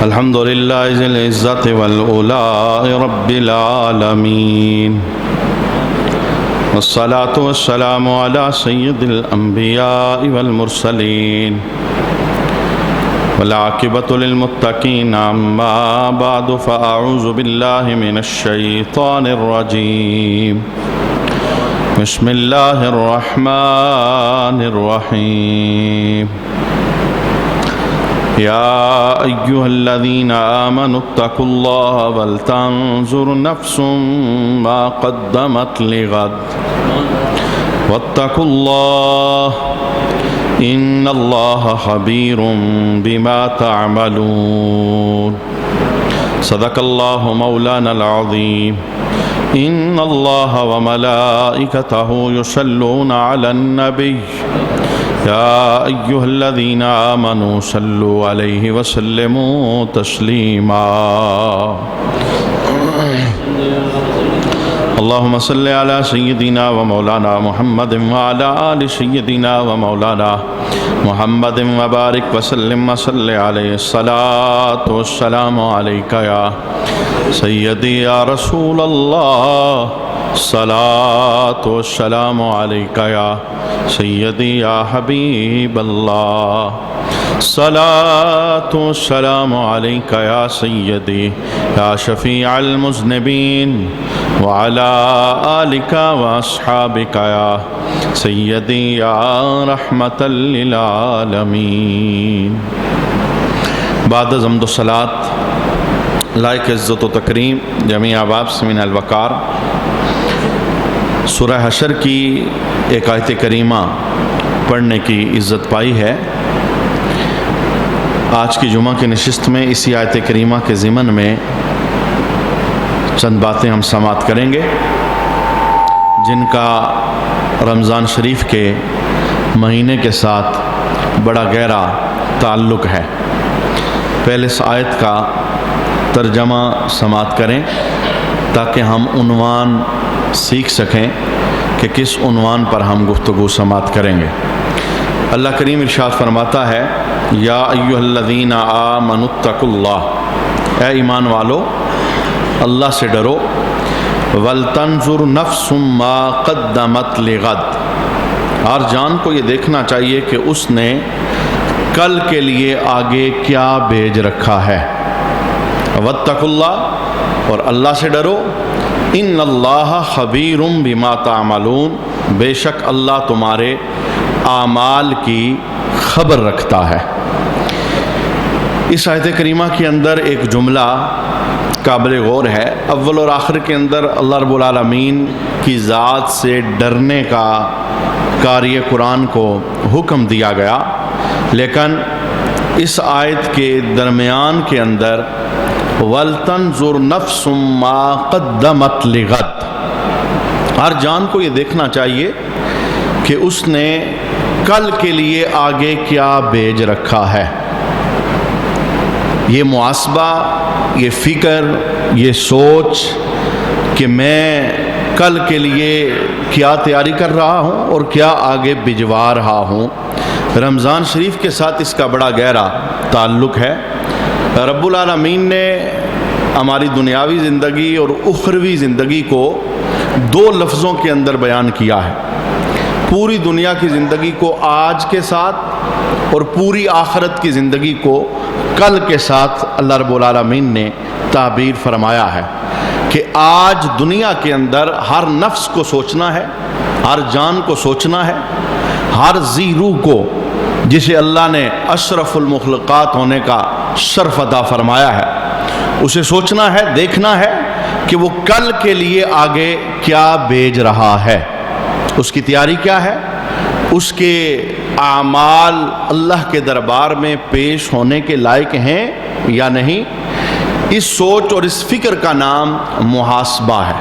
الحمد لله ذي العزة والعلاء رب العالمين والصلاة والسلام على سيد الأنبياء والمرسلين والعاقبة للمتقين أما بعد فأعوذ بالله من الشيطان الرجيم بسم الله الرحمن الرحيم يا أيها الذين آمنوا اتقوا الله ولتنظر نفس ما قدمت لغد واتقوا الله إن الله خبير بما تعملون صدق الله مولانا العظيم إن الله وملائكته يصلون على النبي يا أيها الذين آمنوا صلوا عليه وسلموا تسليما اللهم صل على سيدنا ومولانا محمد وعلى آل سيدنا ومولانا محمد وبارك وسلم وصل عليه الصلاة والسلام عليك يا سيدي يا رسول الله الصلاة والسلام عليك يا سيدي يا حبيب الله الصلاة والسلام عليك يا سيدي يا شفيع المذنبين وعلى آلك وأصحابك يا سيدي يا رحمة للعالمين بعد حمد و صلاة لائق عزت و تکریم جمیع احباب سمین الوقار سورہ حشر کی ایک آیت کریمہ پڑھنے کی عزت پائی ہے۔ آج کی جمعہ کی نشست میں اسی آیت کریمہ کے ضمن میں چند باتیں ہم سماعت کریں گے جن کا رمضان شریف کے مہینے کے ساتھ بڑا گہرا تعلق ہے۔ پہلے اس آیت کا ترجمہ سماعت کریں تاکہ ہم عنوان سیکھ سکیں کہ کس عنوان پر ہم گفتگو سماعت کریں گے۔ اللہ کریم ارشاد فرماتا ہے یا ایھا الذین آمنوا اتقوا اللہ، اے ایمان والو اللہ سے ڈرو، ولتنظر نفس ما قدمت لغد، ہر جان کو یہ دیکھنا چاہیے کہ اس نے کل کے لیے آگے کیا بھیج رکھا ہے۔ واتقوا اللہ، اور اللہ سے ڈرو، ان اللہ خبیر بما تعملون، بے شک اللہ تمہارے اعمال کی خبر رکھتا ہے۔ اس آیت کریمہ کے اندر ایک جملہ قابل غور ہے۔ اول اور آخر کے اندر اللہ رب العالمین کی ذات سے ڈرنے کا قاری قرآن کو حکم دیا گیا، لیکن اس آیت کے درمیان کے اندر وَلْتَنْظُرْ نَفْسٌ مَا قَدَّمَتْ لِغَدٍ، ہر جان کو یہ دیکھنا چاہیے کہ اس نے کل کے لیے آگے کیا بھیج رکھا ہے۔ یہ محاسبہ، یہ فکر، یہ سوچ کہ میں کل کے لیے کیا تیاری کر رہا ہوں اور کیا آگے بھجوا رہا ہوں، رمضان شریف کے ساتھ اس کا بڑا گہرا تعلق ہے۔ رب العالمین نے ہماری دنیاوی زندگی اور اخروی زندگی کو دو لفظوں کے اندر بیان کیا ہے۔ پوری دنیا کی زندگی کو آج کے ساتھ اور پوری آخرت کی زندگی کو کل کے ساتھ اللہ رب العالمین نے تعبیر فرمایا ہے کہ آج دنیا کے اندر ہر نفس کو سوچنا ہے، ہر جان کو سوچنا ہے، ہر ذی روح کو جسے اللہ نے اشرف المخلوقات ہونے کا شرف عطا فرمایا ہے، اسے سوچنا ہے، دیکھنا ہے کہ وہ کل کے لیے آگے کیا بھیج رہا ہے، اس کی تیاری کیا ہے، اس کے اعمال اللہ کے دربار میں پیش ہونے کے لائق ہیں یا نہیں۔ اس سوچ اور اس فکر کا نام محاسبہ ہے۔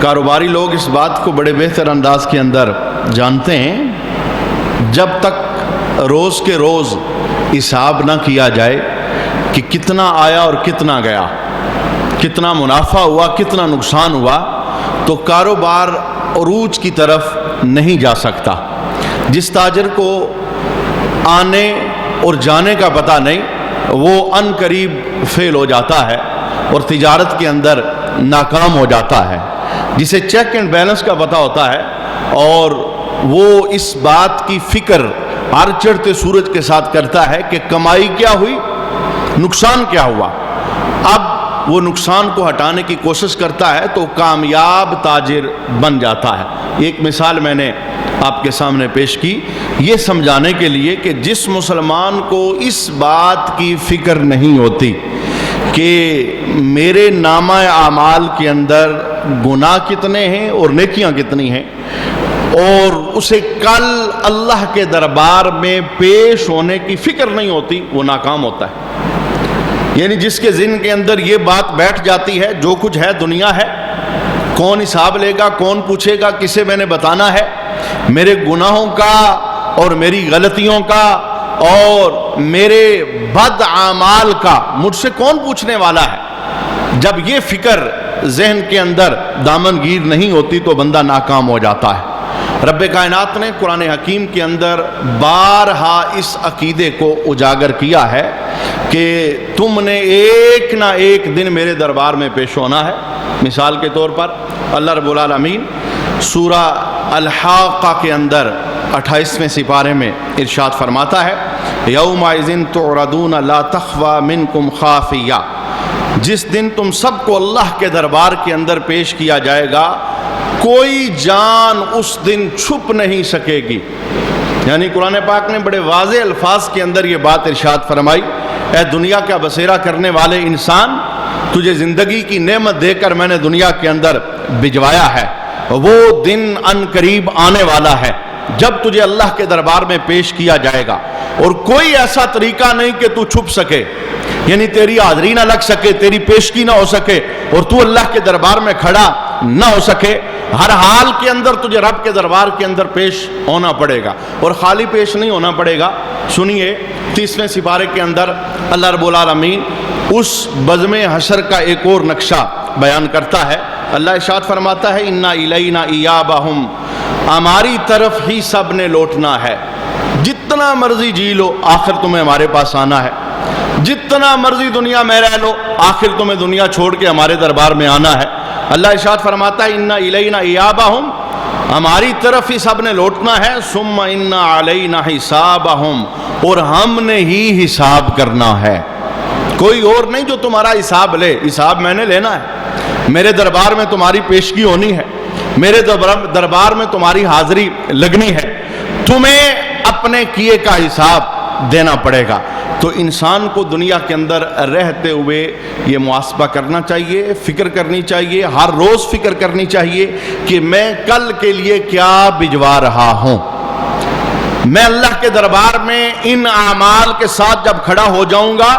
کاروباری لوگ اس بات کو بڑے بہتر انداز کے اندر جانتے ہیں، جب تک روز کے روز حساب نہ کیا جائے کہ کتنا آیا اور کتنا گیا، کتنا منافع ہوا، کتنا نقصان ہوا، تو کاروبار عروج کی طرف نہیں جا سکتا۔ جس تاجر کو آنے اور جانے کا پتہ نہیں، وہ ان قریب فیل ہو جاتا ہے اور تجارت کے اندر ناکام ہو جاتا ہے۔ جسے چیک اینڈ بیلنس کا پتہ ہوتا ہے اور وہ اس بات کی فکر ہر چڑھتے سورج کے ساتھ کرتا ہے کہ کمائی کیا ہوئی، نقصان کیا ہوا، اب وہ نقصان کو ہٹانے کی کوشش کرتا ہے تو کامیاب تاجر بن جاتا ہے۔ ایک مثال میں نے آپ کے سامنے پیش کی یہ سمجھانے کے لیے کہ جس مسلمان کو اس بات کی فکر نہیں ہوتی کہ میرے نامہ اعمال کے اندر گناہ کتنے ہیں اور نیکیاں کتنی ہیں، اور اسے کل اللہ کے دربار میں پیش ہونے کی فکر نہیں ہوتی، وہ ناکام ہوتا ہے۔ یعنی جس کے ذہن کے اندر یہ بات بیٹھ جاتی ہے جو کچھ ہے دنیا ہے، کون حساب لے گا، کون پوچھے گا، کسے میں نے بتانا ہے، میرے گناہوں کا اور میری غلطیوں کا اور میرے بد اعمال کا مجھ سے کون پوچھنے والا ہے، جب یہ فکر ذہن کے اندر دامن گیر نہیں ہوتی تو بندہ ناکام ہو جاتا ہے۔ رب کائنات نے قرآن حکیم کے اندر بارہا اس عقیدے کو اجاگر کیا ہے کہ تم نے ایک نہ ایک دن میرے دربار میں پیش ہونا ہے۔ مثال کے طور پر اللہ رب العالمین سورہ الحاقہ کے اندر 28ویں سپارے میں ارشاد فرماتا ہے یومئذ تعرضون لا تخفی منکم خافیہ، جس دن تم سب کو اللہ کے دربار کے اندر پیش کیا جائے گا کوئی جان اس دن چھپ نہیں سکے گی۔ یعنی قرآن پاک نے بڑے واضح الفاظ کے اندر یہ بات ارشاد فرمائی، اے دنیا کا بسیرا کرنے والے انسان، تجھے زندگی کی نعمت دے کر میں نے دنیا کے اندر بھجوایا ہے، وہ دن ان قریب آنے والا ہے جب تجھے اللہ کے دربار میں پیش کیا جائے گا، اور کوئی ایسا طریقہ نہیں کہ تو چھپ سکے، یعنی تیری حاضری نہ لگ سکے، تیری پیشگی نہ ہو سکے اور تو اللہ کے دربار میں کھڑا نہ ہو سکے۔ ہر حال کے اندر تجھے رب کے دربار کے اندر پیش ہونا پڑے گا، اور خالی پیش نہیں ہونا پڑے گا۔ سنیے 30ویں سپارے کے اندر اللہ رب العالمین اس بزم حشر کا ایک اور نقشہ بیان کرتا ہے۔ اللہ ارشاد فرماتا ہے انا الینا ایابہم، ہماری طرف ہی سب نے لوٹنا ہے، جتنا مرضی جی لو آخر تمہیں ہمارے پاس آنا ہے، جتنا مرضی دنیا میں رہ لو آخر تمہیں دنیا چھوڑ کے ہمارے دربار میں آنا ہے۔ اللہ ارشاد فرماتا ہے انا الینا ایابہم، ہماری طرف ہی سب نے لوٹنا ہے، ثم انا علینا حسابہم، اور ہم نے ہی حساب کرنا ہے، کوئی اور نہیں جو تمہارا حساب لے، حساب میں نے لینا ہے، میرے دربار میں تمہاری پیشگی ہونی ہے، میرے دربار میں تمہاری حاضری لگنی ہے، تمہیں اپنے کیے کا حساب دینا پڑے گا۔ تو انسان کو دنیا کے اندر رہتے ہوئے یہ محاسبہ کرنا چاہیے، فکر کرنی چاہیے، ہر روز فکر کرنی چاہیے کہ میں کل کے لیے کیا بھجوا رہا ہوں۔ میں اللہ کے دربار میں ان اعمال کے ساتھ جب کھڑا ہو جاؤں گا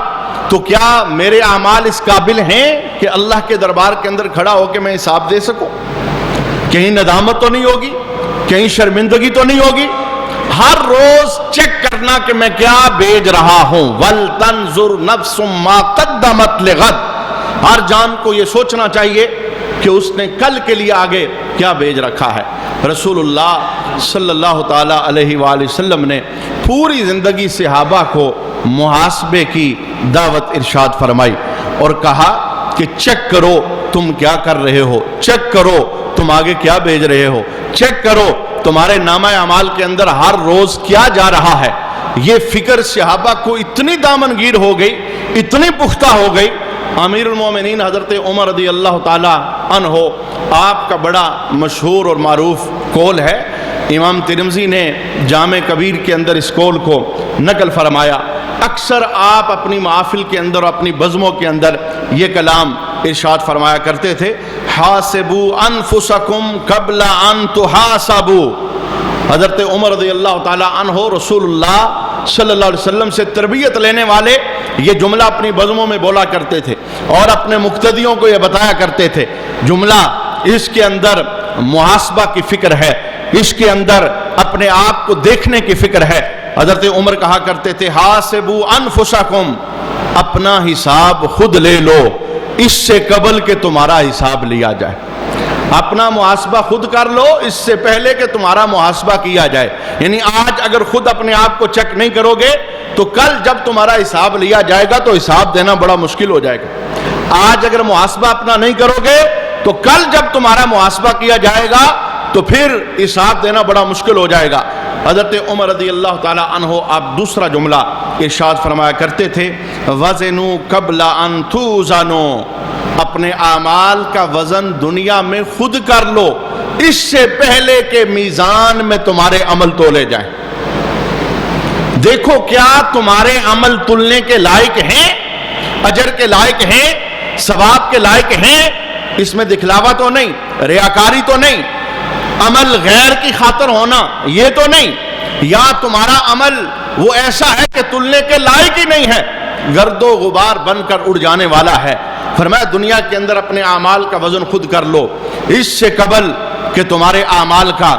تو کیا میرے اعمال اس قابل ہیں کہ اللہ کے دربار کے اندر کھڑا ہو کے میں حساب دے سکوں؟ کہیں ندامت تو نہیں ہوگی، کہیں شرمندگی تو نہیں ہوگی؟ ہر روز چیک کرنا کہ میں کیا بھیج رہا ہوں۔ وَلْتَنْظُرْ نَفْسٌ مَا قَدَّمَتْ لِغَدٍ، ہر جان کو یہ سوچنا چاہیے کہ اس نے کل کے لیے آگے کیا بھیج رکھا ہے۔ رسول اللہ صلی اللہ تعالی علیہ وآلہ وسلم نے پوری زندگی صحابہ کو محاسبے کی دعوت ارشاد فرمائی اور کہا کہ چیک کرو تم کیا کر رہے ہو، چیک کرو تم آگے کیا بھیج رہے ہو، چیک کرو تمہارے نامہ اعمال کے اندر ہر روز کیا جا رہا ہے۔ یہ فکر صحابہ کو اتنی دامن گیر ہو گئی، اتنی پختہ ہو گئی۔ امیر المومنین حضرت عمر رضی اللہ تعالی عنہ، آپ کا بڑا مشہور اور معروف قول ہے، امام ترمذی نے جامع کبیر کے اندر اس قول کو نقل فرمایا۔ اکثر آپ اپنی محافل کے اندر اور اپنی بزموں کے اندر یہ کلام ارشاد فرمایا کرتے تھے، حاسبوا انفسکم قبل ان تحاسبوا۔ حضرت عمر رضی اللہ تعالی عنہ رسول اللہ صلی اللہ علیہ وسلم سے تربیت لینے والے یہ جملہ اپنی بزموں میں بولا کرتے تھے اور اپنے مقتدیوں کو یہ بتایا کرتے تھے۔ جملہ اس کے اندر محاسبہ کی فکر ہے، اس کے اندر اپنے آپ کو دیکھنے کی فکر ہے۔ حضرت عمر کہا کرتے تھے حاسبوا انفسکم، اپنا حساب خود لے لو اس سے قبل کہ تمہارا حساب لیا جائے۔ اپنا محاسبہ خود کر لو اس سے پہلے کہ تمہارا محاسبہ کیا جائے. یعنی آج اگر خود اپنے آپ کو چیک نہیں کرو گے تو کل جب تمہارا حساب لیا جائے گا تو حساب دینا بڑا مشکل ہو جائے گا. آج اگر محاسبہ اپنا نہیں کرو گے تو کل جب تمہارا محاسبہ کیا جائے گا تو پھر حساب دینا بڑا مشکل ہو جائے گا. حضرت عمر رضی اللہ تعالی عنہ آپ دوسرا جملہ ارشاد فرمایا کرتے تھے وزنوا قبل ان توزنوا، اپنے اعمال کا وزن دنیا میں خود کر لو اس سے پہلے کہ میزان میں تمہارے عمل تولے جائیں. دیکھو کیا تمہارے عمل تلنے کے لائق ہیں، اجر کے لائق ہیں، ثواب کے لائق ہیں. اس میں دکھلاوا تو نہیں، ریاکاری تو نہیں، عمل غیر کی خاطر ہونا یہ تو نہیں، یا تمہارا عمل وہ ایسا ہے کہ تلنے کے لائق ہی نہیں ہے، گرد و غبار بن کر اڑ جانے والا ہے. فرمایا دنیا کے اندر اپنے اعمال کا وزن خود کر لو اس سے قبل کہ تمہارے اعمال کا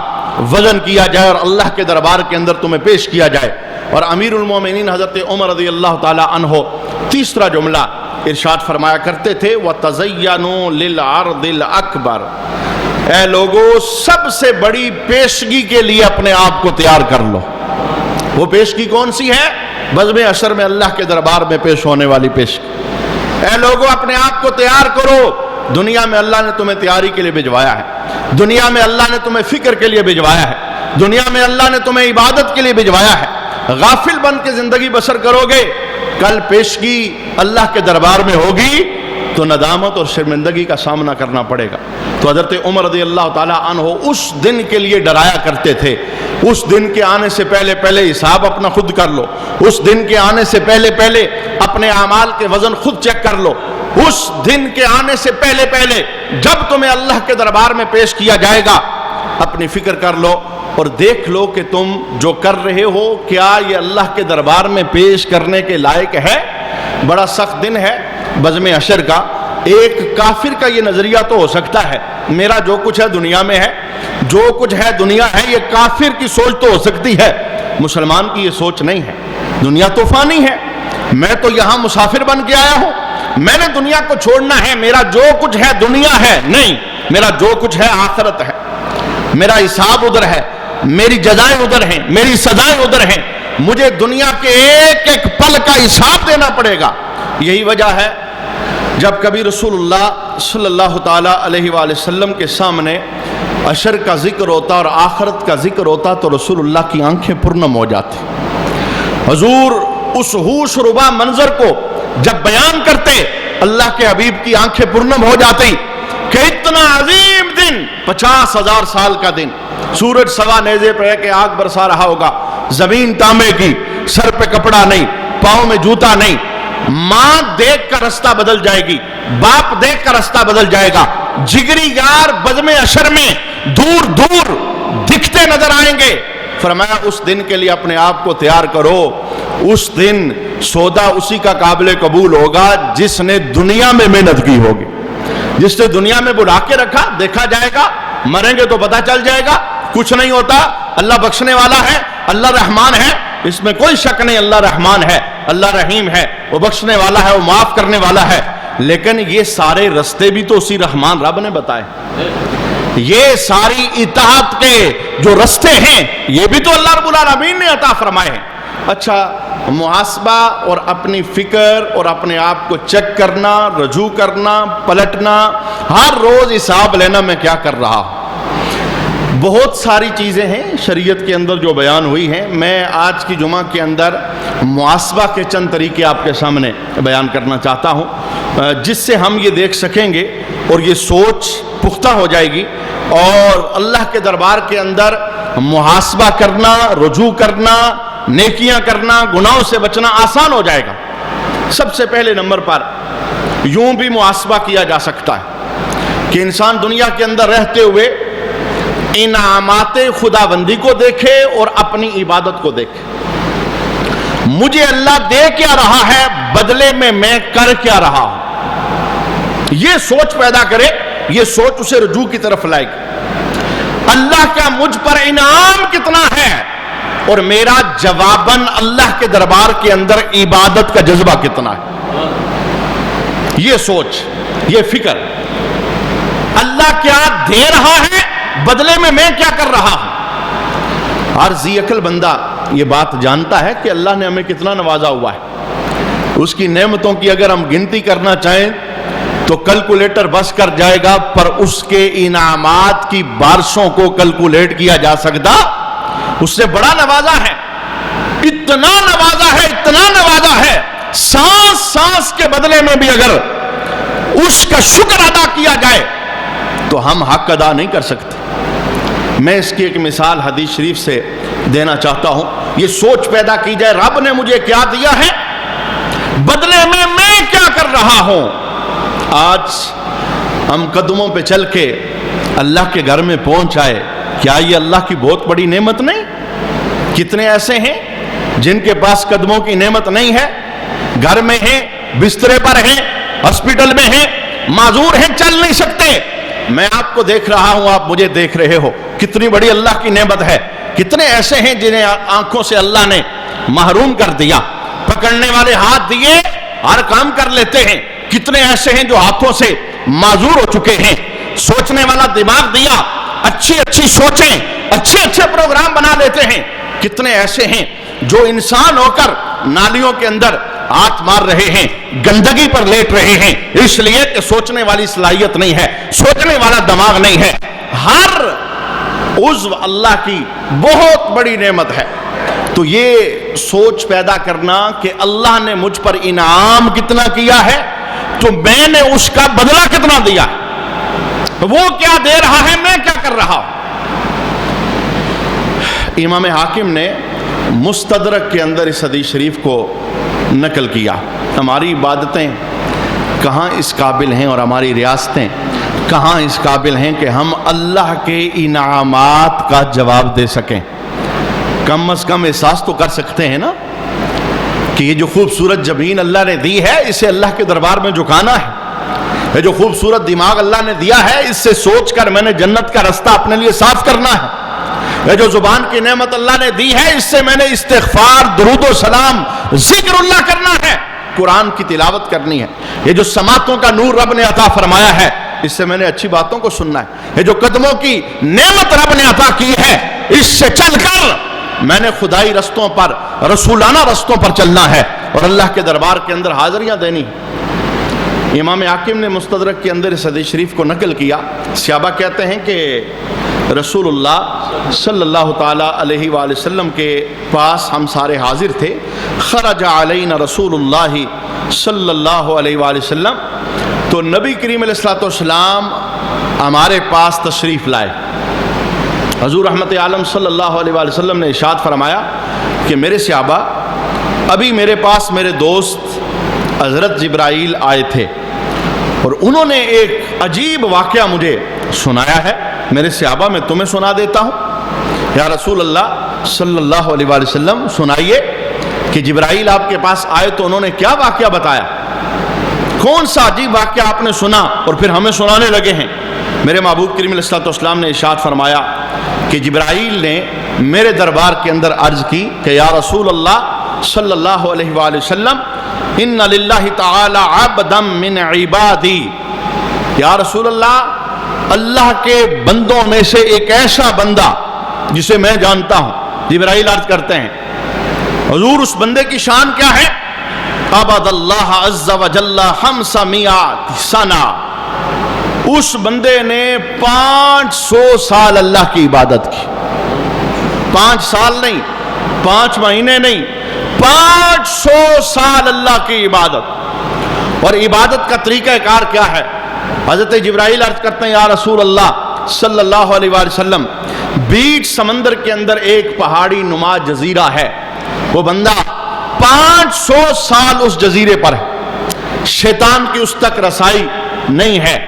وزن کیا جائے اور اللہ کے دربار کے اندر تمہیں پیش کیا جائے. اور امیر المومنین حضرت عمر رضی اللہ تعالی عنہ تیسرا جملہ ارشاد فرمایا کرتے تھے وَتَزَيَّنُوا لِلْعَرْضِ الْأَكْبَرِ، اے لوگو سب سے بڑی پیشگی کے لیے اپنے آپ کو تیار کر لو. وہ پیشگی کون سی ہے؟ بزم حشر میں اللہ کے دربار میں پیش ہونے والی پیشگی. اے لوگو اپنے آپ کو تیار کرو، دنیا میں اللہ نے تمہیں تیاری کے لیے بھجوایا ہے، دنیا میں اللہ نے تمہیں فکر کے لیے بھجوایا ہے، دنیا میں اللہ نے تمہیں عبادت کے لیے بھجوایا ہے. غافل بن کے زندگی بسر کرو گے، کل پیشگی اللہ کے دربار میں ہوگی تو ندامت اور شرمندگی کا سامنا کرنا پڑے گا. تو حضرت عمر رضی اللہ تعالی عنہ اس دن کے لیے ڈرایا کرتے تھے، اس دن کے آنے سے پہلے پہلے حساب اپنا خود کر لو، اس دن کے آنے سے پہلے پہلے اپنے اعمال کے وزن خود چیک کر لو، اس دن کے آنے سے پہلے پہلے جب تمہیں اللہ کے دربار میں پیش کیا جائے گا اپنی فکر کر لو اور دیکھ لو کہ تم جو کر رہے ہو کیا یہ اللہ کے دربار میں پیش کرنے کے لائق ہے. بڑا سخت دن ہے بزم حشر کا. ایک کافر کا یہ نظریہ تو ہو سکتا ہے میرا جو کچھ ہے دنیا میں ہے، جو کچھ ہے دنیا ہے، یہ کافر کی سوچ تو ہو سکتی ہے، مسلمان کی یہ سوچ نہیں ہے. دنیا تو فانی ہے، میں تو یہاں مسافر بن کے آیا ہوں، میں نے دنیا کو چھوڑنا ہے، میرا جو کچھ ہے دنیا ہے. نہیں، میرا جو کچھ ہے آخرت ہے، میرا حساب ادھر ہے، میری جزائیں ادھر ہیں، میری سزائیں ادھر ہیں. مجھے دنیا کے ایک ایک پل کا حساب دینا پڑے گا. یہی وجہ ہے جب کبھی رسول اللہ صلی اللہ تعالی علیہ وآلہ وسلم کے سامنے عشر کا ذکر ہوتا اور آخرت کا ذکر ہوتا تو رسول اللہ کی آنکھیں پرنم ہو جاتی. حضور اس ہوش ربا منظر کو جب بیان کرتے اللہ کے حبیب کی آنکھیں پرنم ہو جاتی کہ اتنا عظیم دن، 50,000 سال کا دن، سورج سوا نیزے پہ ہے کہ آگ برسا رہا ہوگا، زمین تانبے کی، سر پہ کپڑا نہیں، پاؤں میں جوتا نہیں، ماں دیکھ کر رستہ بدل جائے گی، باپ دیکھ کر رستہ بدل جائے گا، جگری یار بزم حشر میں دور دور دکھتے نظر آئیں گے. فرمایا اس دن کے لیے اپنے آپ کو تیار کرو. اس دن سودا اسی کا قابل قبول ہوگا جس نے دنیا میں محنت کی ہوگی، جس نے دنیا میں بلا کے رکھا. دیکھا جائے گا، مریں گے تو پتہ چل جائے گا، کچھ نہیں ہوتا. اللہ بخشنے والا ہے، اللہ رحمان ہے، اس میں کوئی شک نہیں. اللہ رحمان ہے، اللہ رحیم ہے، وہ بخشنے والا ہے، وہ معاف کرنے والا ہے. لیکن یہ سارے رستے بھی تو اسی رحمان رب نے بتائے. یہ ساری اطاعت کے جو رستے ہیں یہ بھی تو اللہ رب العالمین نے عطا فرمائے ہیں. اچھا، محاسبہ اور اپنی فکر اور اپنے آپ کو چیک کرنا، رجوع کرنا، پلٹنا، ہر روز حساب لینا میں کیا کر رہا ہوں. بہت ساری چیزیں ہیں شریعت کے اندر جو بیان ہوئی ہیں. میں آج کی جمعہ کے اندر محاسبہ کے چند طریقے آپ کے سامنے بیان کرنا چاہتا ہوں جس سے ہم یہ دیکھ سکیں گے اور یہ سوچ پختہ ہو جائے گی اور اللہ کے دربار کے اندر محاسبہ کرنا، رجوع کرنا، نیکیاں کرنا، گناہوں سے بچنا آسان ہو جائے گا. سب سے پہلے نمبر پر یوں بھی محاسبہ کیا جا سکتا ہے کہ انسان دنیا کے اندر رہتے ہوئے انعامات خداوندی کو دیکھے اور اپنی عبادت کو دیکھے. مجھے اللہ دے کیا رہا ہے، بدلے میں میں کر کیا رہا ہوں، یہ سوچ پیدا کرے. یہ سوچ اسے رجوع کی طرف لائے گی. اللہ کا مجھ پر انعام کتنا ہے اور میرا جواباً اللہ کے دربار کے اندر عبادت کا جذبہ کتنا ہے. یہ سوچ، یہ فکر. اللہ کیا دے رہا ہے، بدلے میں کیا کر رہا ہوں۔ ہر ذی عقل بندہ یہ بات جانتا ہے کہ اللہ نے ہمیں کتنا نوازا ہوا ہے۔ اس کی نعمتوں کی اگر ہم گنتی کرنا چاہیں تو کیلکولیٹر بس کر جائے گا، پر اس کے انعامات کی بارشوں کو کیلکولیٹ کیا جا سکتا۔ اس سے بڑا نوازا ہے، اتنا نوازا ہے، اتنا نوازا ہے، سانس سانس کے بدلے میں بھی اگر اس کا شکر ادا کیا جائے تو ہم حق ادا نہیں کر سکتے۔ میں اس کی ایک مثال حدیث شریف سے دینا چاہتا ہوں، یہ سوچ پیدا کی جائے رب نے مجھے کیا دیا ہے، بدلے میں کیا کر رہا ہوں۔ آج ہم قدموں پہ چل کے اللہ کے گھر میں پہنچ آئے، کیا یہ اللہ کی بہت بڑی نعمت نہیں؟ کتنے ایسے ہیں جن کے پاس قدموں کی نعمت نہیں ہے، گھر میں ہیں، بسترے پر ہیں، ہاسپٹل میں ہیں، معذور ہیں، چل نہیں سکتے۔ میں آپ کو دیکھ رہا ہوں، آپ مجھے دیکھ رہے ہو، کتنی بڑی اللہ کی نعمت ہے۔ کتنے ایسے ہیں جنہیں آنکھوں سے اللہ نے محروم کر دیا، پکڑنے والے ہاتھ دیے، ہر کام کر لیتے ہیں۔ کتنے ایسے ہیں جو ہاتھوں سے معذور ہو چکے ہیں، سوچنے والا دماغ دیا، اچھی سوچیں، اچھے پروگرام بنا لیتے ہیں۔ کتنے ایسے ہیں جو انسان ہو کر نالیوں کے اندر ہاتھ مار رہے ہیں، گندگی پر لیٹ رہے ہیں، اس لیے کہ سوچنے والی صلاحیت نہیں ہے، سوچنے والا دماغ نہیں ہے۔ ہر عضو اللہ کی بہت بڑی نعمت ہے۔ تو یہ سوچ پیدا کرنا کہ اللہ ne مجھ پر انعام کتنا کیا ہے تو میں نے اس کا بدلہ کتنا دیا، وہ کیا دے رہا ہے، میں کیا کر رہا ہوں۔ امام حاکم نے مستدرک کے اندر اس حدیث شریف کو نقل کیا۔ ہماری عبادتیں کہاں اس قابل ہیں اور ہماری ریاستیں کہاں اس قابل ہیں کہ ہم اللہ کے انعامات کا جواب دے سکیں۔ کم از کم احساس تو کر سکتے ہیں نا کہ یہ جو خوبصورت زمین اللہ نے دی ہے، اسے اللہ کے دربار میں جھکانا ہے۔ یہ جو خوبصورت دماغ اللہ نے دیا ہے، اس سے سوچ کر میں نے جنت کا رستہ اپنے لیے صاف کرنا ہے۔ یہ جو زبان کی نعمت اللہ نے دی ہے، اس سے میں نے استغفار، درود و سلام، ذکر اللہ کرنا ہے، قرآن کی تلاوت کرنی ہے۔ یہ جو سماعتوں کا نور رب نے عطا فرمایا ہے، اس سے میں نے اچھی باتوں کو سننا ہے۔ یہ جو قدموں کی نعمت رب نے عطا کی ہے، اس سے چل کر میں نے خدائی رستوں پر، رسولانہ رستوں پر چلنا ہے اور اللہ کے دربار کے اندر حاضریاں دینی۔ امام حاکم نے مستدرک کے اندر اس حدیث شریف کو نقل کیا۔ صحابہ کہتے ہیں کہ رسول اللہ صلی اللہ تعالی علیہ وآلہ وسلم کے پاس ہم سارے حاضر تھے۔ خرج علینا رسول اللہ صلی اللہ علیہ وآلہ وسلم، تو نبی کریم علیہ السلام ہمارے پاس تشریف لائے۔ حضور رحمت عالم صلی اللہ علیہ وآلہ وسلم نے ارشاد فرمایا کہ میرے صحابہ، ابھی میرے پاس میرے دوست حضرت جبرائیل آئے تھے اور انہوں نے ایک عجیب واقعہ مجھے سنایا ہے، میرے صحابہ میں تمہیں سنا دیتا ہوں۔ یا رسول اللہ صلی اللہ علیہ وآلہ وسلم، سنائیے کہ جبرائیل آپ کے پاس آئے تو انہوں نے کیا واقعہ بتایا، کون سا عجیب واقعہ آپ نے سنا اور پھر ہمیں سنانے لگے ہیں۔ میرے محبوب کریم علیہ السلام نے ارشاد فرمایا کہ جبرائیل نے میرے دربار کے اندر عرض کی کہ یا رسول اللہ صلی اللہ علیہ وآلہ وسلم، ان للہ تعالی عبدا من عبادی، یا رسول اللہ، اللہ کے بندوں میں سے ایک ایسا بندہ جسے میں جانتا ہوں۔ جبرائیل عرض کرتے ہیں حضور اس بندے کی شان کیا ہے؟ عبد اللہ عز و جل 500 سنہ، اس بندے نے 500 سال اللہ کی عبادت کی۔ 5 سال نہیں، 5 مہینے نہیں، 500 سال اللہ کی عبادت۔ اور عبادت کا طریقہ کار کیا ہے؟ حضرت جبرائیل عرض کرتے ہیں یا رسول اللہ صلی اللہ علیہ وآلہ وسلم، بیچ سمندر کے اندر ایک پہاڑی نما جزیرہ ہے، وہ بندہ 500 سال اس جزیرے پر ہے، شیطان کی اس تک رسائی نہیں ہے،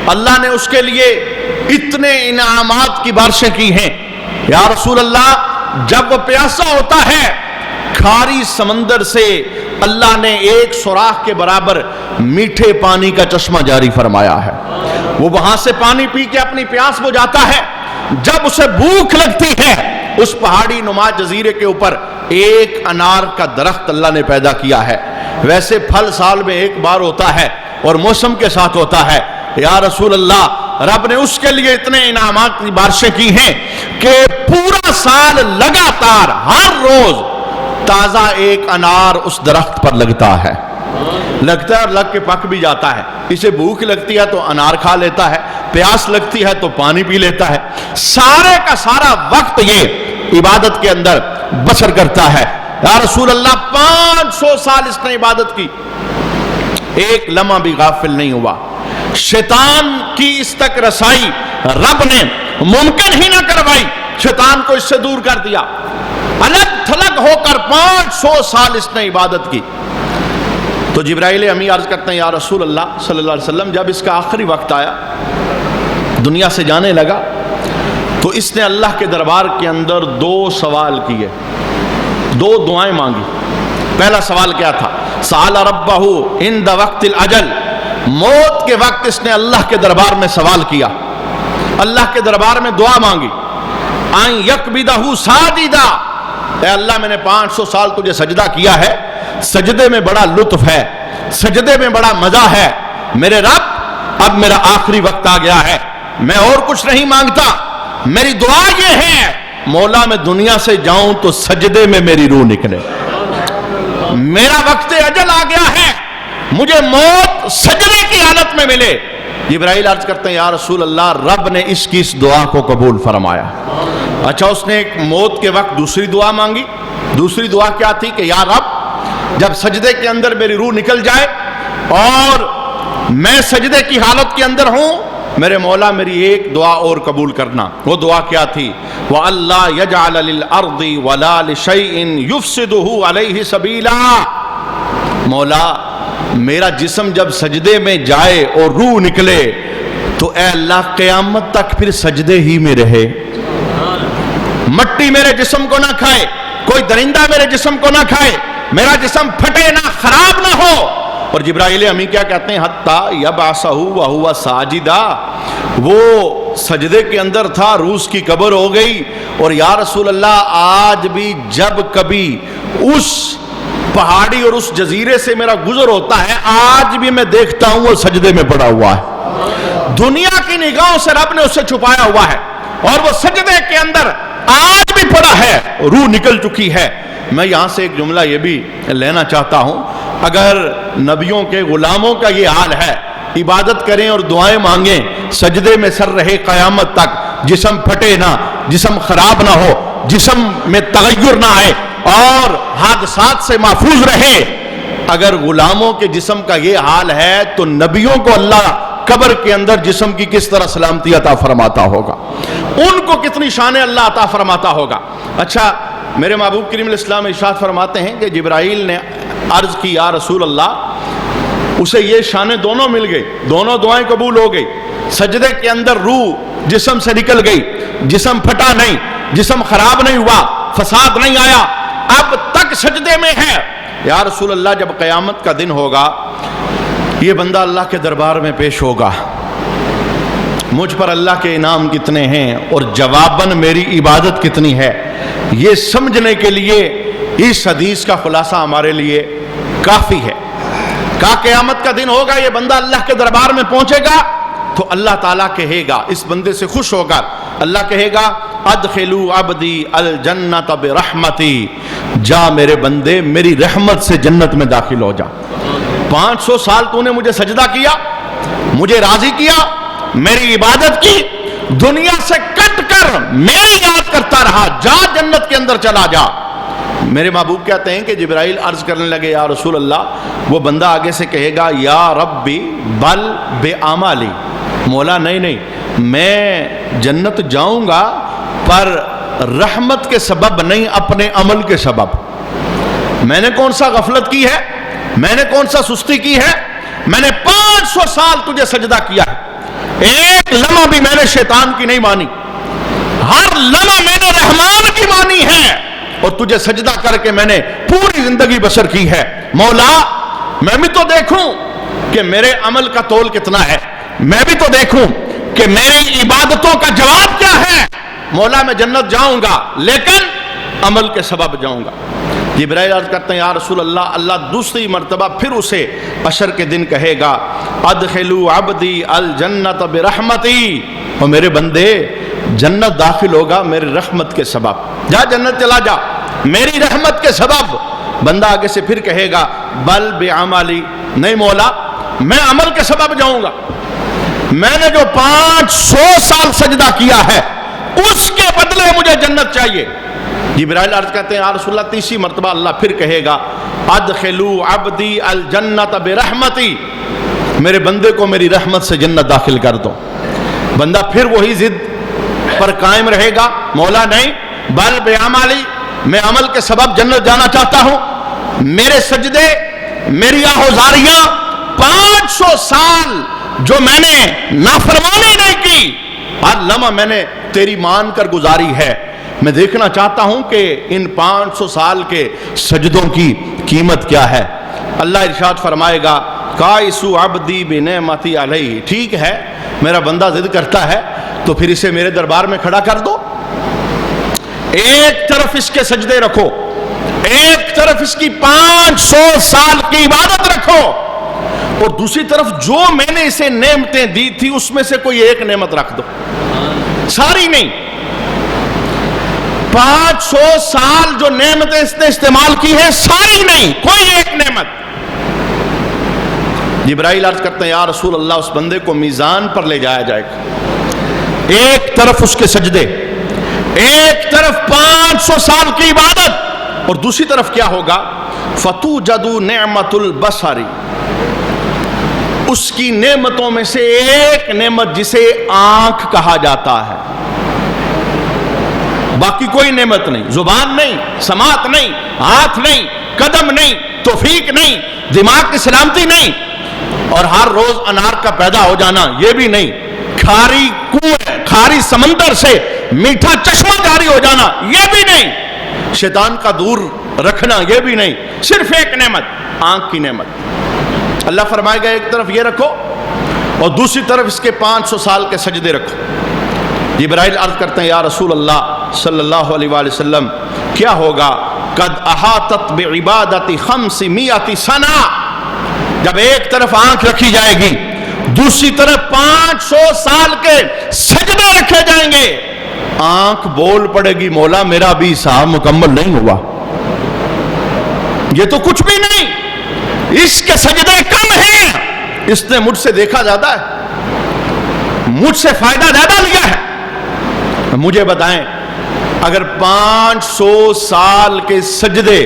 اللہ نے اس کے لیے اتنے انعامات کی بارشیں کی ہیں۔ یا رسول اللہ، جب وہ پیاسا ہوتا ہے، کھاری سمندر سے اللہ نے ایک سوراخ کے برابر میٹھے پانی کا چشمہ جاری فرمایا ہے، وہ وہاں سے پانی پی کے اپنی پیاس بجھاتا ہے۔ جب اسے بھوک لگتی ہے، اس پہاڑی نما جزیرے کے اوپر ایک انار کا درخت اللہ نے پیدا کیا ہے۔ ویسے پھل سال میں ایک بار ہوتا ہے اور موسم کے ساتھ ہوتا ہے۔ یا رسول اللہ، رب نے اس کے لیے اتنے انعامات کی بارشیں کی ہیں کہ پورا سال لگاتار ہر روز تازہ ایک انار اس درخت پر لگتا ہے اور لگ کے پک بھی جاتا ہے. اسے بھوک لگتی ہے تو انار کھا لیتا ہے, پیاس لگتی ہے تو پانی پی لیتا ہے. سارے کا سارا وقت یہ عبادت کے اندر بسر کرتا ہے. یا رسول اللہ 500 سال اس نے عبادت کی, ایک لمحہ بھی غافل نہیں ہوا. شیطان کی اس تک رسائی رب نے ممکن ہی نہ کروائی, شیطان کو اس سے دور کر دیا. الگ تھلگ ہو کر 500 سال اس نے عبادت کی. تو جبرائیل امی عرض کرتے ہیں یا رسول اللہ صلی اللہ علیہ وسلم, جب اس کا آخری وقت آیا, دنیا سے جانے لگا, تو اس نے اللہ کے دربار کے اندر 2 سوال کیے, 2 دعائیں مانگی. پہلا سوال کیا تھا؟ سأل ربہ عند وقت الاجل, موت کے وقت اس نے اللہ کے دربار میں سوال کیا, اللہ کے دربار میں دعا مانگی. ان یقبضہ ساجدا, اے اللہ میں نے 500 سال تجھے سجدہ کیا ہے, سجدے میں بڑا لطف ہے, سجدے میں بڑا مزہ ہے, میرے رب اب میرا آخری وقت آ گیا ہے, میں اور کچھ نہیں مانگتا, میری دعا یہ ہے مولا میں دنیا سے جاؤں تو سجدے میں میری روح نکلے, میرا وقت اجل آ گیا ہے, مجھے موت سجدے کی حالت میں ملے. جبرائیل عرض کرتے ہیں یا رسول اللہ, رب نے اس کی اس دعا کو قبول فرمایا. اچھا, اس نے ایک موت کے وقت دوسری دعا مانگی. دوسری دعا کیا تھی کہ یا رب جب سجدے کے اندر میری روح نکل جائے اور میں سجدے کی حالت کے اندر ہوں, میرے مولا میری ایک دعا اور قبول کرنا. وہ دعا کیا تھی؟ وَأَلَّا يَجْعَلَ لِلْأَرْضِ وَلَا لِشَيْءٍ يُفْسِدُهُ عَلَيْهِ سَبِيلًا, مولا میرا جسم جب سجدے میں جائے اور روح نکلے تو اے اللہ قیامت تک پھر سجدے ہی میں رہے, مٹی میرے جسم کو نہ کھائے, کوئی درندہ میرے جسم کو نہ کھائے, میرا جسم پھٹے نہ, خراب نہ ہو. اور جبرائیل امی کیا کہتے ہیں؟ حتی یبعثہ وہو ساجدا, وہ سجدے کے اندر تھا, روح کی قبر ہو گئی, اور یا رسول اللہ آج بھی جب کبھی اس پہاڑی اور اس جزیرے سے میرا گزر ہوتا ہے, آج بھی میں دیکھتا ہوں وہ سجدے میں پڑا ہوا ہے. دنیا کی نگاہوں سے رب نے اسے چھپایا ہوا ہے اور وہ سجدے کے اندر آج بھی پڑا ہے, روح نکل چکی ہے. میں یہاں سے ایک جملہ یہ بھی لینا چاہتا ہوں, اگر نبیوں کے غلاموں کا یہ حال ہے, عبادت کریں اور دعائیں مانگیں, سجدے میں سر رہے قیامت تک, جسم پھٹے نہ, جسم خراب نہ ہو, جسم میں تغیر نہ آئے اور حادثات سے محفوظ رہے, اگر غلاموں کے جسم کا یہ حال ہے تو نبیوں کو اللہ قبر کے اندر جسم کی کس طرح سلامتی عطا فرماتا ہوگا, ان کو کتنی شان اللہ عطا فرماتا ہوگا. اچھا, میرے محبوب کریم علیہ السلام ارشاد فرماتے ہیں کہ جبرائیل نے عرض کی یا رسول اللہ, اسے یہ شانیں دونوں مل گئی, دونوں دعائیں قبول ہو گئی, سجدے کے اندر روح جسم سے نکل گئی, جسم پھٹا نہیں, جسم خراب نہیں ہوا, فساد نہیں آیا, اب تک سجدے میں ہے. یا رسول اللہ جب قیامت کا دن ہوگا, یہ بندہ اللہ کے دربار میں پیش ہوگا, مجھ پر اللہ کے انعام کتنے ہیں اور جواباً میری عبادت کتنی ہے, یہ سمجھنے کے لیے اس حدیث کا خلاصہ ہمارے لیے کافی ہے. کہ قیامت کا دن ہوگا, یہ بندہ اللہ کے دربار میں پہنچے گا تو اللہ تعالیٰ کہے گا, اس بندے سے خوش ہوگا, اللہ کہے گا ادخلوا عبدی الجنت برحمتی, جا میرے بندے میری رحمت سے جنت میں داخل ہو جا. 500 سال تو نے مجھے سجدہ کیا, مجھے راضی کیا, میری عبادت کی, دنیا سے کٹ کر میری یاد کرتا رہا, جا جنت کے اندر چلا جا. میرے محبوب کہتے ہیں کہ جبرائیل عرض کرنے لگے یا رسول اللہ, وہ بندہ آگے سے کہے گا یا ربی بل بے اعمالی, مولا نہیں, میں جنت جاؤں گا پر رحمت کے سبب نہیں, اپنے عمل کے سبب. میں نے کون سا غفلت کی ہے, میں نے کون سا سستی کی ہے, میں نے 500 سال تجھے سجدہ کیا ہے, ایک لمحہ بھی میں نے شیطان کی نہیں مانی, ہر لمحہ میں نے رحمان کی مانی ہے, اور تجھے سجدہ کر کے میں نے پوری زندگی بسر کی ہے. مولا میں بھی تو دیکھوں کہ میرے عمل کا تول کتنا ہے, میں بھی تو دیکھوں کہ میری عبادتوں کا جواب کیا ہے. مولا میں جنت جاؤں گا لیکن عمل کے سبب جاؤں گا. جبرائیل عرض کرتے ہیں یا رسول اللہ، اللہ دوسری مرتبہ پھر اسے حشر کے دن کہے گا ادخلوا عبدی الجنت برحمتی، اور میرے بندے جنت داخل ہوگا میری رحمت کے سبب، جا جنت چلا جا میری رحمت کے سبب۔ بندہ آگے سے پھر کہے گا بل بعملی، نہیں مولا میں عمل کے سبب جاؤں گا، میں نے جو 500 سال سجدہ کیا ہے اس کے بدلے مجھے جنت چاہیے۔ جبرائیل عرض کرتے ہیں یا رسول اللہ تیسری مرتبہ اللہ پھر کہے گا ادخلوا عبدی الجنت برحمتی، میرے بندے کو میری رحمت سے جنت داخل کر دو۔ بندہ پھر وہی ضد پر قائم رہے گا، مولا نہیں بل بعملی، میں عمل کے سبب جنت جانا چاہتا ہوں، میرے سجدے میری آہوزاریاں 500 سال جو میں نے نافرمانی نہیں کی، ہر لمحہ میں نے تیری مان کر گزاری ہے، میں دیکھنا چاہتا ہوں کہ ان 500 سال کے سجدوں کی قیمت کیا ہے۔ اللہ ارشاد فرمائے گا قائسو عبدی بنعمتی علیہ، ٹھیک ہے میرا بندہ ضد کرتا ہے تو پھر اسے میرے دربار میں کھڑا کر دو، ایک طرف اس کے سجدے رکھو، ایک طرف اس کی 500 سال کی عبادت رکھو، اور دوسری طرف جو میں نے اسے نعمتیں دی تھی اس میں سے کوئی ایک نعمت رکھ دو، ساری نہیں، 500 سال جو نعمتیں اس نے استعمال کی ہیں ساری نہیں، کوئی ایک نعمت۔ جبرائیل عرض کرتے ہیں یا رسول اللہ اس بندے کو میزان پر لے جایا جائے گا، ایک طرف اس کے سجدے، ایک طرف 500 سال کی عبادت، اور دوسری طرف کیا ہوگا فتوجد نعمت البصری، اس کی نعمتوں میں سے ایک نعمت جسے آنکھ کہا جاتا ہے، باقی کوئی نعمت نہیں، زبان نہیں، سماعت نہیں، ہاتھ نہیں، قدم نہیں، توفیق نہیں، دماغ کی سلامتی نہیں، اور ہر روز انار کا پیدا ہو جانا یہ بھی نہیں، کھاری کنویں کھاری سمندر سے میٹھا چشمہ جاری ہو جانا یہ بھی نہیں، شیطان کا دور رکھنا یہ بھی نہیں، صرف ایک نعمت آنکھ کی نعمت۔ اللہ فرمائے گا ایک طرف یہ رکھو اور دوسری طرف اس کے 500 سال کے سجدے رکھو۔ جبرائیل عرض کرتے ہیں یا رسول اللہ صلی اللہ علیہ وآلہ وسلم کیا ہوگا قد احاطت بعبادت 500 سنہ، جب ایک طرف آنکھ رکھی جائے گی دوسری طرف 500 سال کے سجدے رکھے جائیں گے، آنکھ بول پڑے گی مولا میرا بھی حساب مکمل نہیں ہوا، یہ تو کچھ بھی نہیں، اس کے سجدے کم ہیں، اس نے مجھ سے دیکھا زیادہ ہے، مجھ سے فائدہ زیادہ لیا ہے۔ مجھے بتائیں اگر 500 سال کے سجدے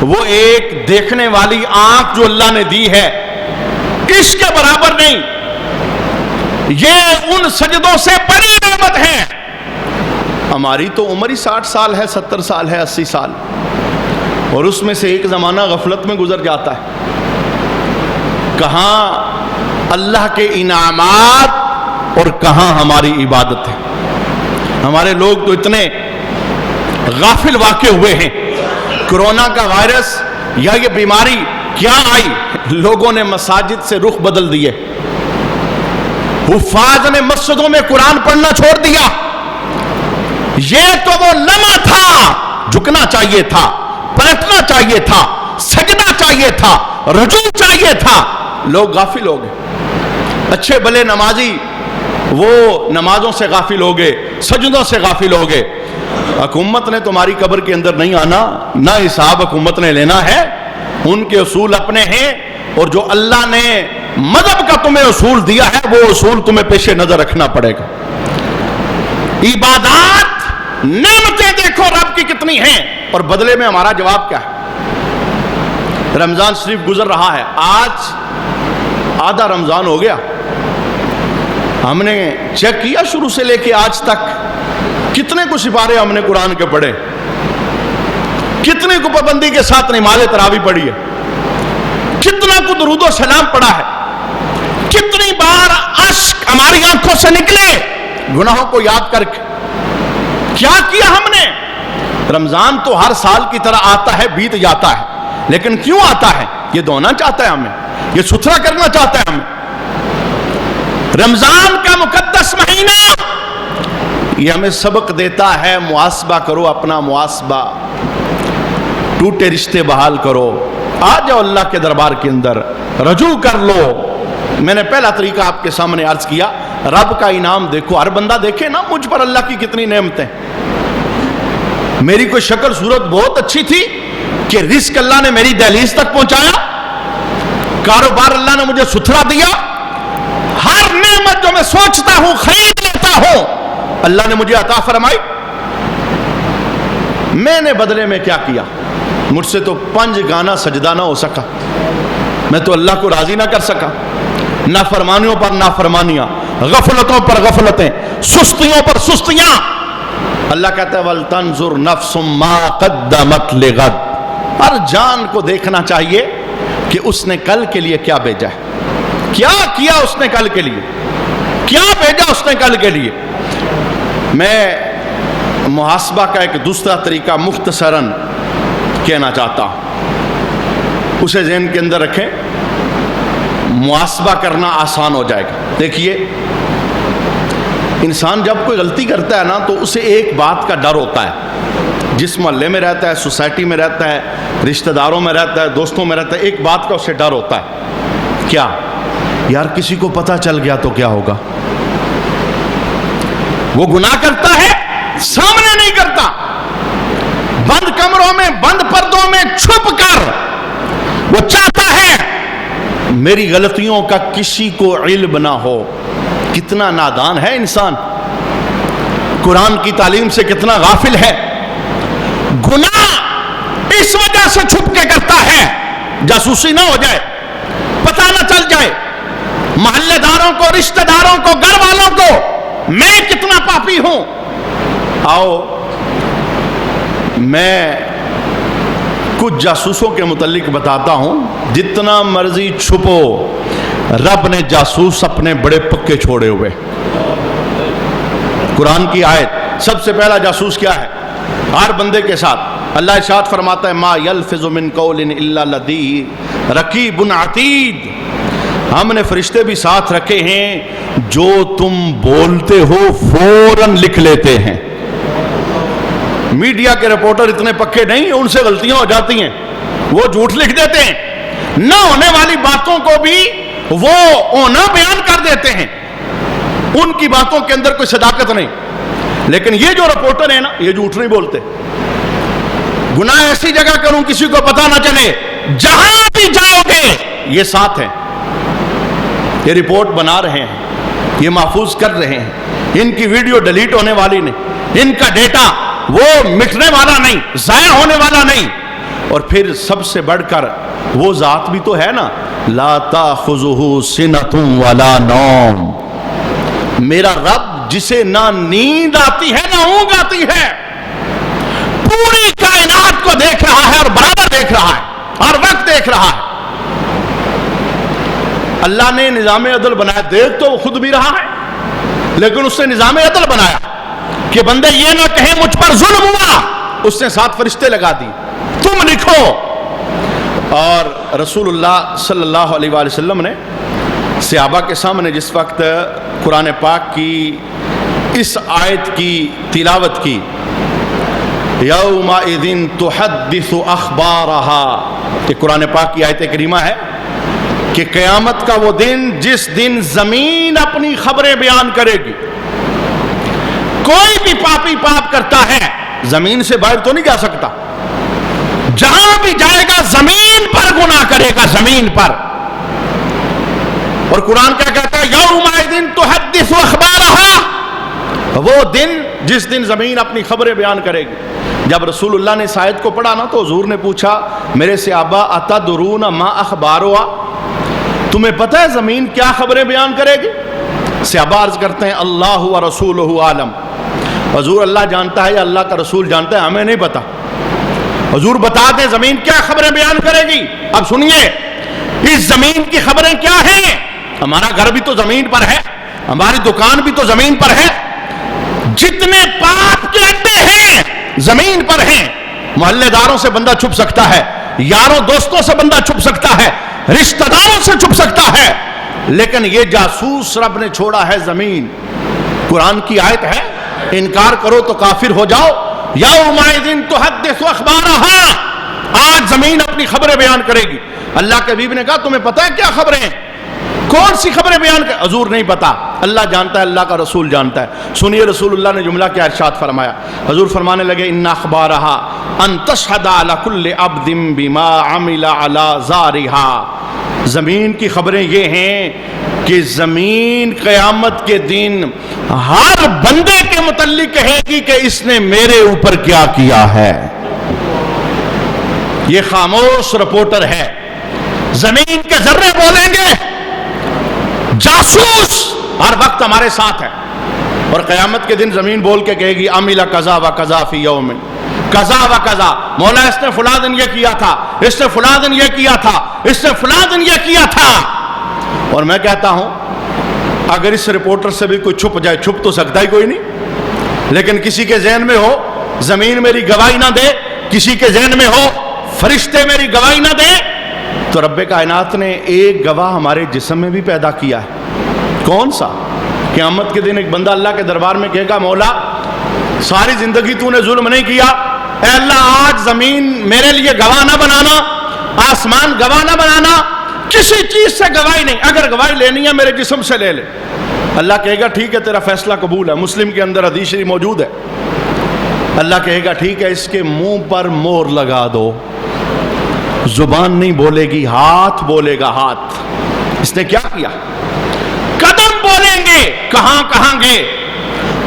وہ ایک دیکھنے والی آنکھ جو اللہ نے دی ہے اس کے برابر نہیں، یہ ان سجدوں سے بڑی نعمت ہے۔ ہماری تو عمر ہی 60 سال ہے، 70 سال ہے، 80 سال، اور اس میں سے ایک زمانہ غفلت میں گزر جاتا ہے۔ کہاں اللہ کے انعامات اور کہاں ہماری عبادت ہے۔ ہمارے لوگ تو اتنے غافل واقع ہوئے ہیں، کرونا کا وائرس یا یہ بیماری کیا آئی، لوگوں نے مساجد سے رخ بدل دیے، حفاظ نے مسجدوں میں قرآن پڑھنا چھوڑ دیا۔ یہ تو وہ لمحہ تھا، جھکنا چاہیے تھا، پلٹنا چاہیے تھا، سجدہ چاہیے تھا، رجوع چاہیے تھا، لوگ غافل ہو گئے۔ اچھے بھلے نمازی وہ نمازوں سے غافل ہو گئے، سجدوں سے غافل ہو گئے۔ حکومت نے تمہاری قبر کے اندر نہیں آنا، نہ حساب حکومت نے لینا ہے، ان کے اصول اپنے ہیں، اور جو اللہ نے مذہب کا تمہیں اصول دیا ہے وہ اصول تمہیں پیش نظر رکھنا پڑے گا۔ عبادات نعمتیں دیکھو رب کی کتنی ہیں، اور بدلے میں ہمارا جواب کیا ہے۔ رمضان شریف گزر رہا ہے، آج آدھا رمضان ہو گیا، ہم نے چیک کیا شروع سے لے کے آج تک کتنے کو سپارے ہم نے قرآن کے پڑھے، کتنے کو پابندی کے ساتھ نماز تراویح پڑھی ہے، کتنا کو درود و سلام پڑھا ہے، کتنی بار اشک ہماری آنکھوں سے نکلے گناہوں کو یاد کر کے۔ کیا کیا ہم نے؟ رمضان تو ہر سال کی طرح آتا ہے، بیت جاتا ہے، لیکن کیوں آتا ہے؟ یہ دھونا چاہتا ہے ہمیں، یہ ستھرا کرنا چاہتا ہے ہمیں۔ رمضان کا مقدس مہینہ یہ ہمیں سبق دیتا ہے، محاسبہ کرو اپنا محاسبہ، ٹوٹے رشتے بحال کرو, آ جاؤ اللہ کے دربار کے اندر, رجوع کر لو. میں نے پہلا طریقہ آپ کے سامنے عرض کیا, رب کا انعام دیکھو. ہر بندہ دیکھے نا مجھ پر اللہ کی کتنی نعمتیں. میری کوئی شکل صورت بہت اچھی تھی کہ رزق اللہ نے میری دہلیز تک پہنچایا, کاروبار اللہ نے مجھے ستھرا دیا, ہر نعمت جو میں سوچتا ہوں خرید لیتا ہوں اللہ نے مجھے عطا فرمائی. میں نے بدلے میں کیا کیا؟ مجھ سے تو 5 گانا سجدہ نہ ہو سکا, میں تو اللہ کو راضی نہ کر سکا. نافرمانیوں پر نافرمانیاں, غفلتوں پر غفلتیں, سستیوں پر سستیاں. اللہ کہتا ہے وَلْتَنْظُرْ نَفْسٌ مَا قَدَّمَتْ لِغَدٍ. ہر جان کو دیکھنا چاہیے کہ اس نے کل کے لیے کیا بھیجا ہے, کیا کیا اس نے کل کے لیے, کیا بھیجا اس نے کل کے لیے. میں محاسبہ کا ایک دوسرا طریقہ مختصراً کہنا چاہتا ہوں, اسے ذہن کے اندر رکھیں, محاسبہ کرنا آسان ہو جائے گا. دیکھیے, انسان جب کوئی غلطی کرتا ہے نا تو اسے ایک بات کا ڈر ہوتا ہے. جس محلے میں رہتا ہے, سوسائٹی میں رہتا ہے, رشتہ داروں میں رہتا ہے, دوستوں میں رہتا ہے, ایک بات کا اسے ڈر ہوتا ہے. کیا یار کسی کو پتہ چل گیا تو کیا ہوگا؟ وہ گناہ کرتا ہے سامنے نہیں کرتا, بند کمروں میں, بند پردوں میں چھپ کر وہ چاہتا ہے میری غلطیوں کا کسی کو علم نہ ہو. کتنا نادان ہے انسان, قرآن کی تعلیم سے کتنا غافل ہے. گناہ اس وجہ سے چھپ کے کرتا ہے جاسوسی نہ ہو جائے, پتہ نہ چل جائے محلے داروں کو, رشتہ داروں کو, گھر والوں کو میں کتنا پاپی ہوں. آؤ میں کچھ جاسوسوں کے متعلق بتاتا ہوں. جتنا مرضی چھپو, رب نے جاسوس اپنے بڑے پکے چھوڑے ہوئے. قرآن کی آیت, سب سے پہلا جاسوس کیا ہے ہر بندے کے ساتھ؟ اللہ ارشاد فرماتا ہے ما یلفظ من قول الا لدیہ رقیب عتید. ہم نے فرشتے بھی ساتھ رکھے ہیں, جو تم بولتے ہو فوراً لکھ لیتے ہیں. میڈیا کے رپورٹر اتنے پکے نہیں, ان سے غلطیاں ہو جاتی ہیں, وہ جھوٹ لکھ دیتے ہیں. نہ ہونے والی باتوں کو بھی وہ ہونا بیان کر دیتے ہیں, ان کی باتوں کے اندر کوئی صداقت نہیں. لیکن یہ جو رپورٹر ہیں نا, یہ جھوٹ نہیں بولتے. گناہ ایسی جگہ کروں کسی کو پتہ نہ چلے, جہاں بھی جاؤ گے یہ ساتھ ہیں, یہ رپورٹ بنا رہے ہیں, یہ محفوظ کر رہے ہیں. ان کی ویڈیو ڈیلیٹ ہونے والی نہیں, ان کا ڈیٹا وہ مٹنے والا نہیں, ضائع ہونے والا نہیں. اور پھر سب سے بڑھ کر وہ ذات بھی تو ہے نا, لا تاخذہ سنۃ ولا نوم. میرا رب جسے نہ نیند آتی ہے نہ اونگ آتی ہے, پوری کائنات کو دیکھ رہا ہے اور برابر دیکھ رہا ہے, ہر وقت دیکھ رہا ہے. اللہ نے نظام عدل بنایا, دیکھ تو وہ خود بھی رہا ہے, لیکن اس نے نظام عدل بنایا کہ بندے یہ نہ کہیں مجھ پر ظلم ہوا. اس نے 7 فرشتے لگا دی, تم لکھو. اور رسول اللہ صلی اللہ علیہ وآلہ وسلم نے صحابہ کے سامنے جس وقت قرآن پاک کی اس آیت کی تلاوت کی, یومئذ تحدث اخبارها, کہ قرآن پاک کی آیت کریمہ ہے کہ قیامت کا وہ دن جس دن زمین اپنی خبریں بیان کرے گی. کوئی بھی پاپی پاپ کرتا ہے زمین سے باہر تو نہیں جا سکتا, جہاں بھی جائے گا زمین پر گناہ کرے گا, زمین پر. اور قرآن کیا کہتا ہے, یومئذ تحدث اخبارها, وہ دن جس دن زمین اپنی خبریں بیان کرے گی. جب رسول اللہ نے اس آیت کو پڑھا نا تو حضور نے پوچھا, میرے صحابہ اتدرون ما اخبارها, تمہیں پتہ ہے زمین کیا خبریں بیان کرے گی؟ صحابہ عرض کرتے ہیں اللہ و رسولہ عالم, حضور اللہ جانتا ہے یا اللہ کا رسول جانتا ہے, ہمیں نہیں پتا. حضور بتا دیں زمین کیا خبریں بیان کرے گی. اب سنیے, اس زمین کی خبریں کیا ہیں؟ ہمارا گھر بھی تو زمین پر ہے, ہماری دکان بھی تو زمین پر ہے, جتنے پاپ کے اڈے ہیں زمین پر ہیں. محلے داروں سے بندہ چھپ سکتا ہے, یاروں دوستوں سے بندہ چھپ سکتا ہے, رشتہ داروں سے چھپ سکتا ہے, لیکن یہ جاسوس رب نے چھوڑا ہے زمین. قرآن کی آیت ہے, انکار کرو تو کافر ہو جاؤ. یومئذ تحدث اخبارها, آج زمین اپنی خبریں بیان کرے گی۔ اللہ کے حبیب نے کہا تمہیں پتہ ہے کیا خبریں ہیں؟ کون سی خبریں بیان کر؟ حضور نہیں پتا، اللہ جانتا ہے، اللہ کا رسول جانتا ہے۔ سنیے رسول اللہ نے جملہ کیا ارشاد فرمایا۔ حضور فرمانے لگے ان اخبارہا ان تشہد علی کل عبد بما عمل علی ظہرہا، زمین کی خبریں یہ ہیں کہ زمین قیامت کے دن ہر بندے کے متعلق کہے گی کہ اس نے میرے اوپر کیا کیا ہے۔ یہ خاموش رپورٹر ہے، زمین کے ذرے بولیں گے، جاسوس ہر وقت ہمارے ساتھ ہے، اور قیامت کے دن زمین بول کے کہے گی عمل کذا و کذا فی یوم کذا و کذا، مولا اس نے فلاں دن یہ کیا تھا، اس نے فلاں دن یہ کیا تھا، اس نے فلاں دن یہ کیا تھا۔ اور میں کہتا ہوں اگر اس رپورٹر سے بھی کوئی چھپ جائے، چھپ تو سکتا ہی کوئی نہیں، لیکن کسی کے ذہن میں ہو زمین میری گواہی نہ دے، کسی کے ذہن میں ہو فرشتے میری گواہی نہ دے، تو رب کائنات نے ایک گواہ ہمارے جسم میں بھی پیدا کیا ہے۔ کون سا؟ قیامت کے دن ایک بندہ اللہ کے دربار میں کہے گا مولا ساری زندگی تو نے ظلم نہیں کیا، اے اللہ آج زمین میرے لیے گواہ نہ بنانا، آسمان گواہ نہ بنانا، کسی چیز سے گواہی نہیں، اگر گواہی لینی ہے میرے جسم سے لے لے۔ اللہ کہے گا ٹھیک ہے تیرا فیصلہ قبول ہے، مسلم کے اندر حدیث شریف موجود ہے۔ اللہ کہے گا ٹھیک ہے اس کے منہ پر مہر لگا دو، زبان نہیں بولے گی، ہاتھ بولے گا، ہاتھ۔ اس نے کیا کیا؟ قدم بولیں گے، کہاں کہاں گے،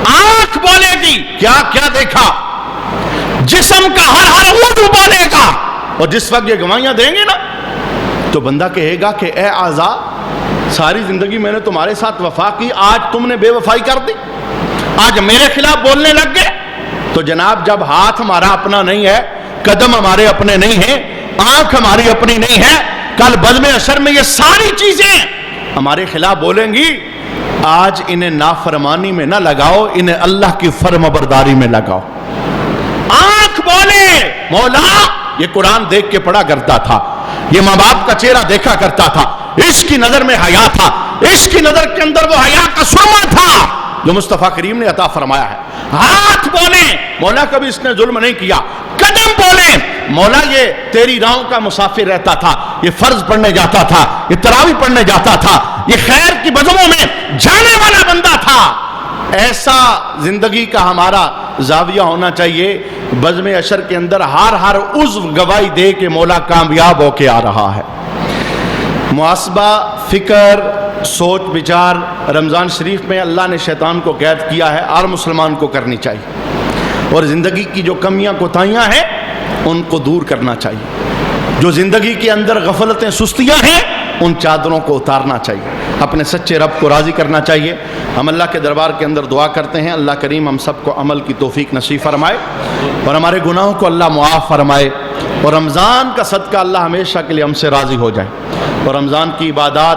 آنکھ بولے گی، کیا کیا دیکھا، جسم کا ہر ہر عضو بولے گا۔ اور جس وقت یہ گواہیاں دیں گے نا تو بندہ کہے گا کہ اے اعضاء ساری زندگی میں نے تمہارے ساتھ وفا کی، آج تم نے بے وفائی کر دی، آج میرے خلاف بولنے لگ گئے۔ تو جناب جب ہاتھ ہمارا اپنا نہیں ہے، قدم ہمارے اپنے نہیں ہیں، آنکھ ہماری اپنی نہیں ہے، کل بزم حشر میں یہ ساری چیزیں ہمارے خلاف بولیں گی، آج انہیں نافرمانی میں نہ لگاؤ، انہیں اللہ کی فرمانبرداری میں لگاؤ۔ آنکھ بولے مولا یہ قرآن دیکھ کے پڑھا کرتا تھا، یہ ماں باپ کا چہرہ دیکھا کرتا تھا، اس کی نظر میں حیا تھا، اس کی نظر کے اندر وہ حیا کا سرما تھا جو مصطفیٰ کریم نے عطا فرمایا ہے۔ ہاتھ بولے مولا کبھی اس نے ظلم نہیں کیا، قدم بولے مولا یہ تیری راہوں کا مسافر رہتا تھا، یہ فرض پڑھنے جاتا تھا، یہ تراویح پڑھنے جاتا تھا، یہ خیر کی بزموں میں جانے والا بندہ تھا۔ ایسا زندگی کا ہمارا زاویہ ہونا چاہیے، بزم حشر کے اندر ہر ہر عضو گواہی دے کہ مولا کامیاب ہو کے آ رہا ہے۔ محاسبہ، فکر، سوچ بچار رمضان شریف میں اللہ نے شیطان کو قید کیا ہے، ہر مسلمان کو کرنی چاہیے، اور زندگی کی جو کمیاں کوتاہیاں ہیں ان کو دور کرنا چاہیے، جو زندگی کے اندر غفلتیں سستیاں ہیں ان چادروں کو اتارنا چاہیے، اپنے سچے رب کو راضی کرنا چاہیے۔ ہم اللہ کے دربار کے اندر دعا کرتے ہیں اللہ کریم ہم سب کو عمل کی توفیق نصیب فرمائے، اور ہمارے گناہوں کو اللہ معاف فرمائے، اور رمضان کا صدقہ اللہ ہمیشہ کے لیے ہم سے راضی ہو جائے، اور رمضان کی عبادات